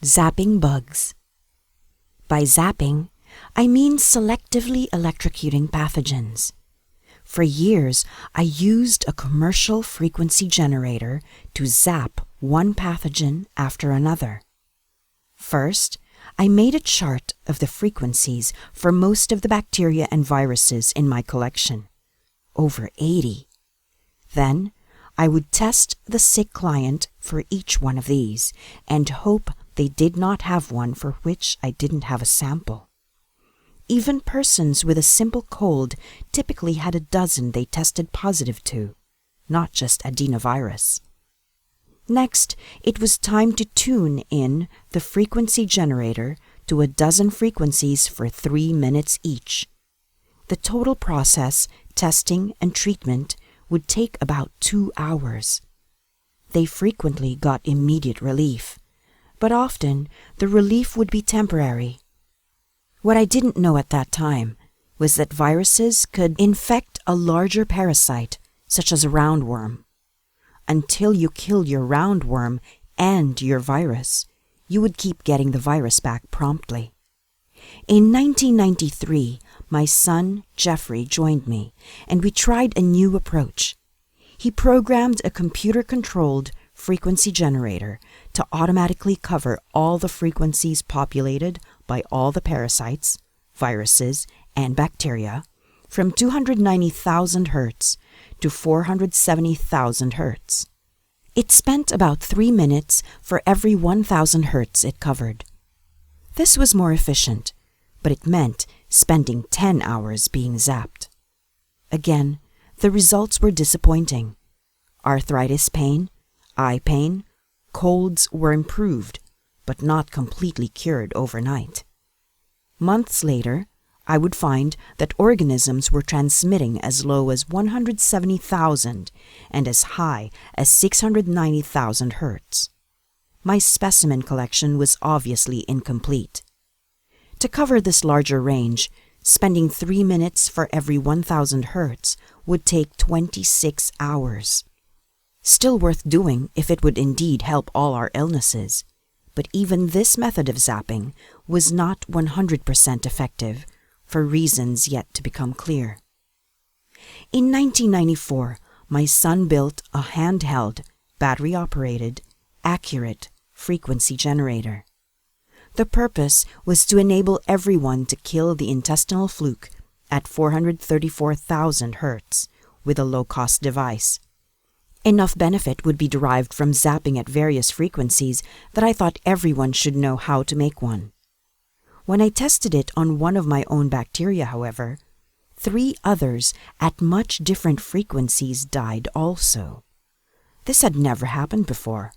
Zapping bugs. By zapping, I mean selectively electrocuting pathogens. For years, I used a commercial frequency generator to zap one pathogen after another. First, I made a chart of the frequencies for most of the bacteria and viruses in my collection, over 80. Then, I would test the sick client for each one of these and hope they did not have one for which I didn't have a sample. Even persons with a simple cold typically had a dozen they tested positive to, not just adenovirus. Next, it was time to tune in the frequency generator to a dozen frequencies for 3 minutes each. The total process, testing and treatment, would take about 2 hours. They frequently got immediate relief, but often the relief would be temporary. What I didn't know at that time was that viruses could infect a larger parasite, such as a roundworm. Until you killed your roundworm and your virus, you would keep getting the virus back promptly. In 1993, my son Jeffrey joined me, and we tried a new approach. He programmed a computer-controlled frequency generator to automatically cover all the frequencies populated by all the parasites, viruses, and bacteria from 290,000 Hz to 470,000 Hz. It spent about 3 minutes for every 1,000 Hz it covered. This was more efficient, but it meant spending 10 hours being zapped. Again, the results were disappointing. Arthritis pain, eye pain, colds were improved, but not completely cured overnight. Months later, I would find that organisms were transmitting as low as 170,000 and as high as 690,000 Hz. My specimen collection was obviously incomplete. To cover this larger range, spending 3 minutes for every 1,000 Hz would take 26 hours. Still worth doing if it would indeed help all our illnesses, but even this method of zapping was not 100% effective for reasons yet to become clear. In 1994, my son built a handheld, battery-operated, accurate frequency generator. The purpose was to enable everyone to kill the intestinal fluke at 434,000 Hz with a low-cost device. Enough benefit would be derived from zapping at various frequencies that I thought everyone should know how to make one. When I tested it on one of my own bacteria, however, 3 others at much different frequencies died also. This had never happened before.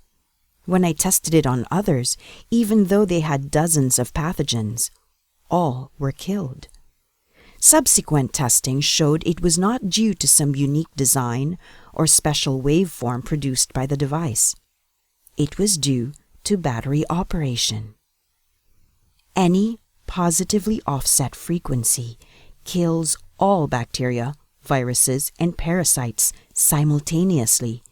When I tested it on others, even though they had dozens of pathogens, all were killed. Subsequent testing showed it was not due to some unique design or special waveform produced by the device. It was due to battery operation. Any positively offset frequency kills all bacteria, viruses, and parasites simultaneously,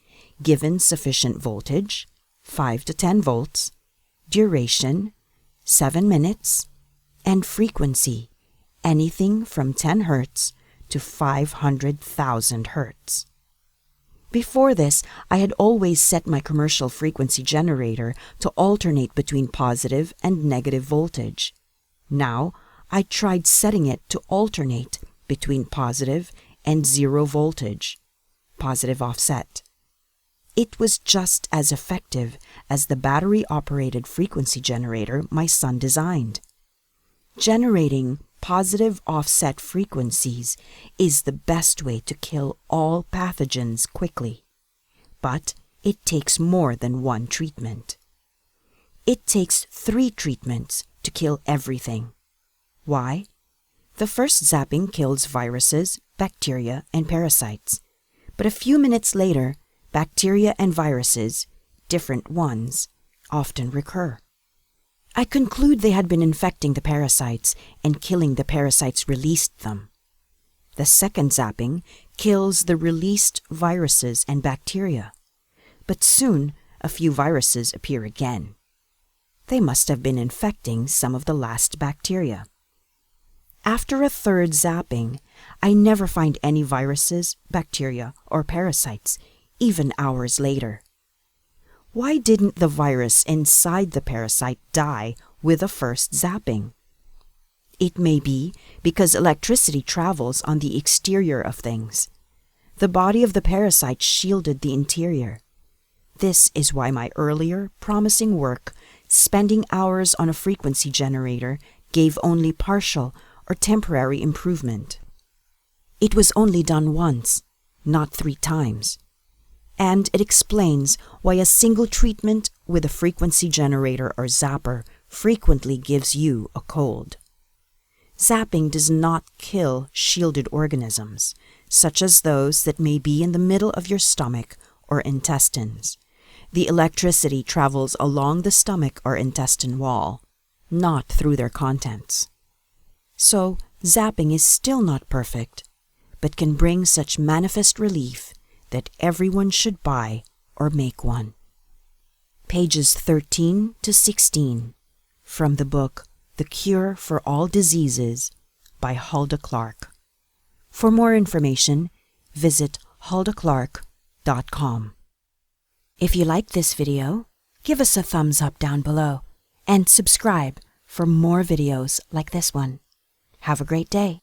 given sufficient voltage, 5 to 10 volts, duration, 7 minutes, and frequency, anything from 10 Hz to 500,000 Hz. Before this, I had always set my commercial frequency generator to alternate between positive and negative voltage. Now, I tried setting it to alternate between positive and 0 voltage, positive offset. It was just as effective as the battery-operated frequency generator my son designed. Generating positive offset frequencies is the best way to kill all pathogens quickly, but it takes more than one treatment. It takes 3 treatments to kill everything. Why? The first zapping kills viruses, bacteria, and parasites, but a few minutes later, bacteria and viruses, different ones, often recur. I conclude they had been infecting the parasites, and killing the parasites released them. The second zapping kills the released viruses and bacteria, but soon a few viruses appear again. They must have been infecting some of the last bacteria. After a third zapping, I never find any viruses, bacteria, or parasites, even hours later. Why didn't the virus inside the parasite die with the first zapping? It may be because electricity travels on the exterior of things. The body of the parasite shielded the interior. This is why my earlier, promising work, spending hours on a frequency generator, gave only partial or temporary improvement. It was only done once, not 3 times. And it explains why a single treatment with a frequency generator or zapper frequently gives you a cold. Zapping does not kill shielded organisms, such as those that may be in the middle of your stomach or intestines. The electricity travels along the stomach or intestine wall, not through their contents. So, zapping is still not perfect, but can bring such manifest relief that everyone should buy or make one. Pages 13 to 16 from the book The Cure for All Diseases by Hulda Clark. For more information, visit huldaclark.com. If you liked this video, give us a thumbs up down below and subscribe for more videos like this one. Have a great day.